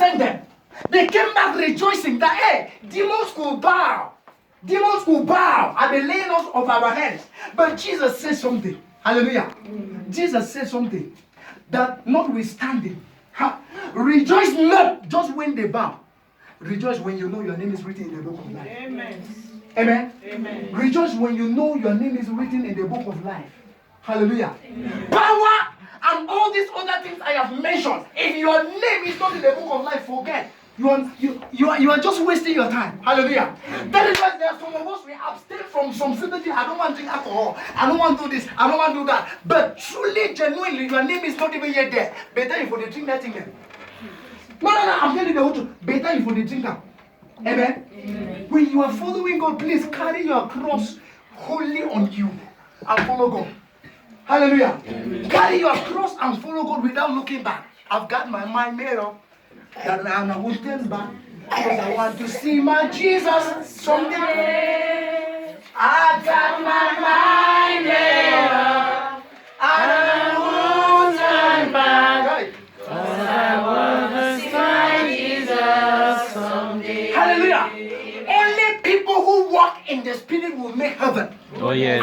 sent them. They came back rejoicing that, hey, demons could bow. Demons could bow at the laying on of our hands. But Jesus said something. Hallelujah. Jesus said something that notwithstanding, rejoice not just when they bow. Rejoice when you know your name is written in the book of life. Amen. Amen. Amen. Rejoice when you know your name is written in the book of life. Hallelujah. Amen. Power and all these other things I have mentioned. If your name is not in the book of life, forget. You are just wasting your time. Hallelujah. That is why there are some of us, we abstain from some certain things. I don't want to drink alcohol. I don't want to do this. I don't want to do that. But truly, genuinely, your name is not even yet there. Better if you drink that thing then. No, I'm telling you the whole truth. Better if you drink that. Amen? Amen. When you are following God, please carry your cross wholly on you and follow God. Hallelujah. Amen. Carry your cross and follow God without looking back. I've got my mind made up that I won't turn back because I want to see my Jesus someday. I got my mind made up and I won't turn back because I want to see my Jesus someday. Hallelujah. Only people who walk in the Spirit will make heaven. Oh yes.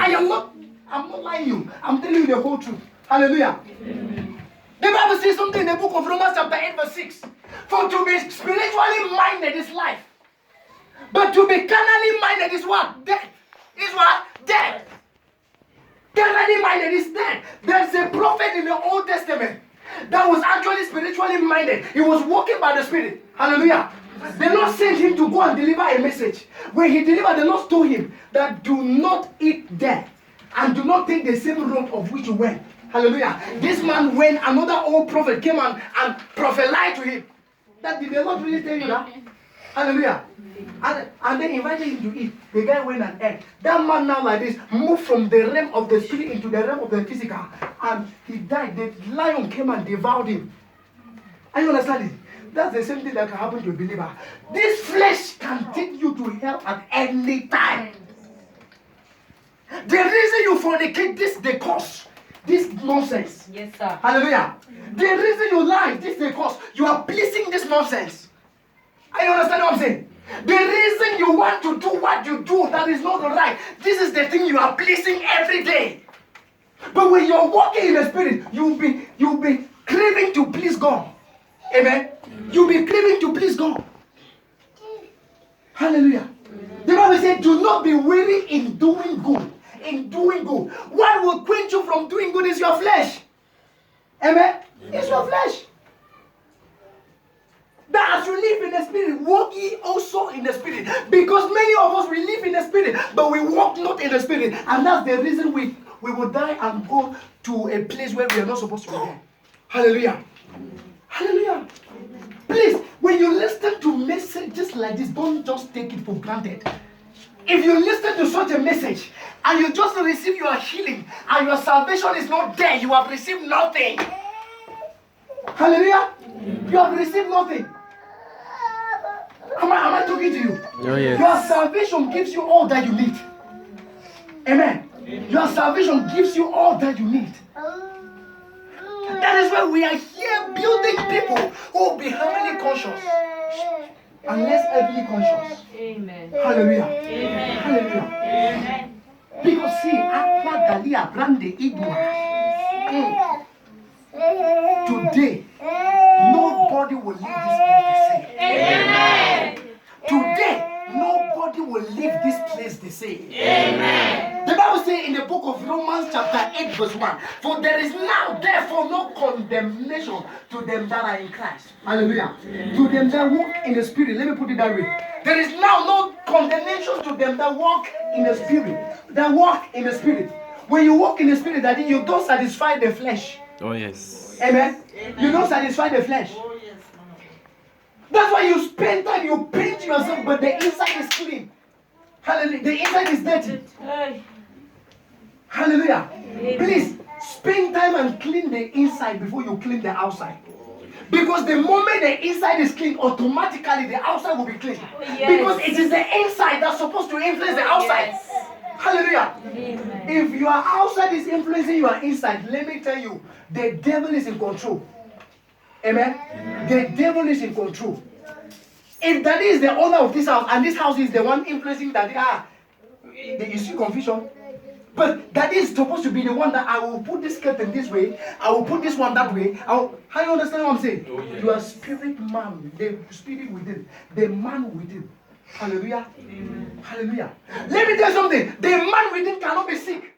I'm not lying you. I'm telling you the whole truth. Hallelujah. Amen. The Bible says something in the book of Romans chapter 8 verse 6. For to be spiritually minded is life. But to be carnally minded is what? Death. Is what? Death. Carnally minded is death. There's a prophet in the Old Testament that was actually spiritually minded. He was walking by the Spirit. Hallelujah. The Lord sent him to go and deliver a message. When he delivered, the Lord told him that do not eat death. And do not take the same road of which you went. Hallelujah. This man, when another old prophet came and prophesied to him, that did the Lord really tell you that? Hallelujah. And then invited him to eat. The guy went and ate. That man now like this moved from the realm of the spirit into the realm of the physical. And he died. The lion came and devoured him. Are you understanding? That's the same thing that can happen to a believer. This flesh can take you to hell at any time. The reason you fornicate, this the cause. This nonsense. Yes, sir. Hallelujah. The reason you lie, this the cause. You are pleasing this nonsense. Are you understand what I'm saying? The reason you want to do what you do that is not right, this is the thing you are pleasing every day. But when you're walking in the Spirit, you'll be craving to please God. Amen. You'll be craving to please God. Hallelujah. The Bible said, do not be weary in doing good. In doing good. What will quench you from doing good is your flesh. Amen? It's your flesh. That as you live in the Spirit, walk ye also in the Spirit. Because many of us, we live in the Spirit, but we walk not in the Spirit. And that's the reason we will die and go to a place where we are not supposed to be there. Hallelujah. Hallelujah. Please, when you listen to messages like this, don't just take it for granted. If you listen to such a message and you just receive your healing and your salvation is not there, you have received nothing. Hallelujah. You have received nothing. Am I talking to you? Oh, yes. Your salvation gives you all that you need. Amen. Your salvation gives you all that you need. That is why we are here building people who will be heavenly conscious and less earthly conscious. Amen. Hallelujah. Amen. Hallelujah. Amen. Because see, Aqua Galia Brande Igua. Today, nobody will leave this place the same. Amen. Today, nobody will leave this place the same. Amen. The Bible says in the book of Romans chapter 8 verse 1, for there is now therefore no condemnation to them that are in Christ. Hallelujah. To them that walk in the Spirit. Let me put it that way. There is now no condemnation to them that walk in the Spirit. That walk in the Spirit. When you walk in the Spirit, that you don't satisfy the flesh. Oh yes. Amen. You don't satisfy the flesh. That's why you spend time, you paint yourself, but the inside is clean. Hallelujah. The inside is dirty. Hallelujah. Please spend time and clean the inside before you clean the outside. Because the moment the inside is clean, automatically the outside will be clean. Yes. Because it is the inside that's supposed to influence the outside. Yes. Hallelujah. Amen. If your outside is influencing your inside, let me tell you, the devil is in control. Amen? The devil is in control. If Daddy is the owner of this house and this house is the one influencing Daddy, you see confusion. But Daddy is supposed to be the one that I will put this curtain this way, I will put this one that way. How you understand what I'm saying? Oh, yes. You are spirit man, the spirit within, the man within. Hallelujah. Amen. Hallelujah. Let me tell you something. The man within cannot be sick.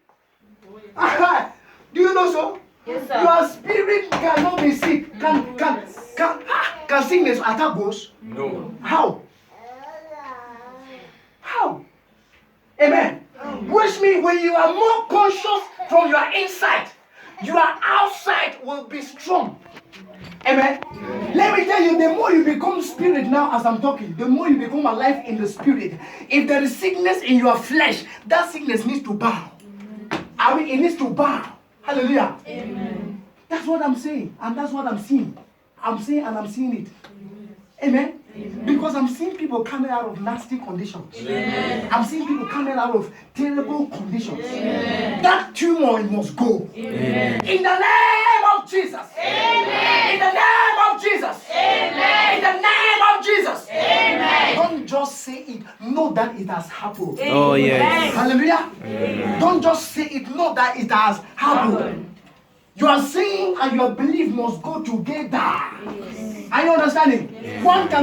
Do you know so? Yes, sir. Your spirit cannot be sick. Can sickness attack ghosts? No. How? How? Amen. Which means when you are more conscious from your inside, your outside will be strong. Amen. Let me tell you, the more you become spirit now as I'm talking, the more you become alive in the spirit. If there is sickness in your flesh, that sickness needs to bow. I mean, it needs to bow. Hallelujah. Amen. That's what I'm saying, and that's what I'm seeing. I'm saying and I'm seeing it. Amen. Because I'm seeing people coming out of nasty conditions. Amen. I'm seeing people coming out of terrible conditions. Amen. That tumor must go. Amen. In the name of Jesus. Amen. In the name of Jesus. Amen. In the name of Jesus. Amen. Don't just say it. Know that it has happened. Oh, yes. Hallelujah. Amen. Don't just say it. Know that it has happened. You are saying and your belief must go together. Are you understanding? One can